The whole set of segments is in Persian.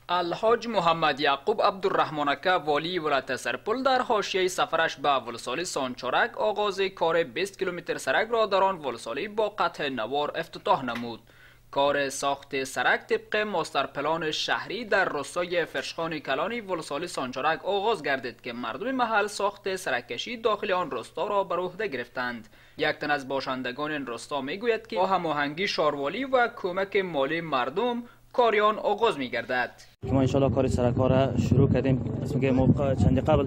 الحاج محمد یعقوب عبدالرحمانک والی ولایت سرپل در حاشیه سفرش به ولسوالی سانچارک آغاز کار 20 کیلومتر سرک را در آن ولسوالی با قطع نوار افتتاح نمود. کار ساخت سرک طبق ماستر پلان شهری در روستای فرشخان کلانی ولسوالی سانچارک آغاز گردید که مردم محل ساخت سرک‌کشی داخل آن روستا را بر عهده گرفتند. یک تن از باشندگان این روستا میگوید که با هماهنگی شاروالی و کمک مالی مردم کاریان آغاز می گردد. ما انشالله کار سرک ها را شروع کردیم. اسم که ما چندی قبل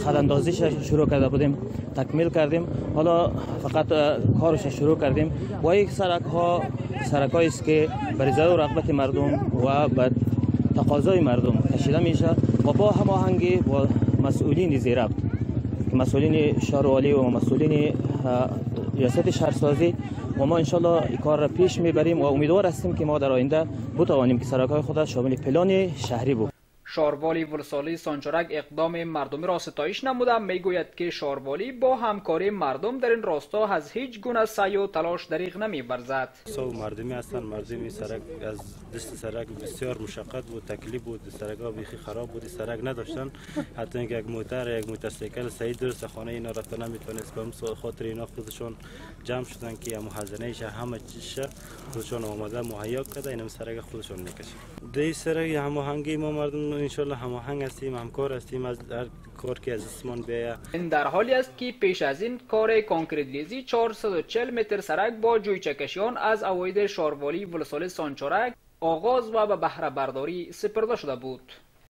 خداندازیش شروع کرده بودیم، تکمیل کردیم، حالا فقط کارش شروع کردیم. و این سرک هایی است که بر و رغبت مردم و به تقاضای مردم کشیده میشه و با هماهنگی با مسئولین زیربط، مسئولین شهروالی و مسئولین ریاست شهرسازی، و ما انشالله این کار را پیش میبریم و امیدوار هستیم که ما در آینده بتوانیم که سرک‌های خود شامل پلان شهری بود. شاروالی ولسوالی سانچارک اقدام مردمی را ستایش نموده میگوید که شاروالی با همکاری مردم در این راستا از هیچ گونه سعی و تلاش دریغ نمی‌ورزد. سو مردمی هستند. مردمی سرک از دست سرک بسیار مشقت بود، تکلیف بود، سرک‌ها بیخی خراب بود، سرک نداشتن. حتی اینکه یک موتورسیکل صحیح درست خانه اینا رفته نمیتونست. به خاطر اینا خودشون جمع شدن که هم هزینه‌اش همه چیزش خودشون آماده مهیا کرده، اینم سرک خودشون میکشن. دی سرک هماهنگی ما مردم ان شاء الله هماهنگ هستیم، همکار هستیم از هر کار که از اسمان بیاید. این در حالی است که پیش از این کار کانکریت ریزی 440 متر سرک با جویچه کشیان از اوایل شاروالی ولسوالی سانچارک آغاز و به بهره برداری سپرده شده بود.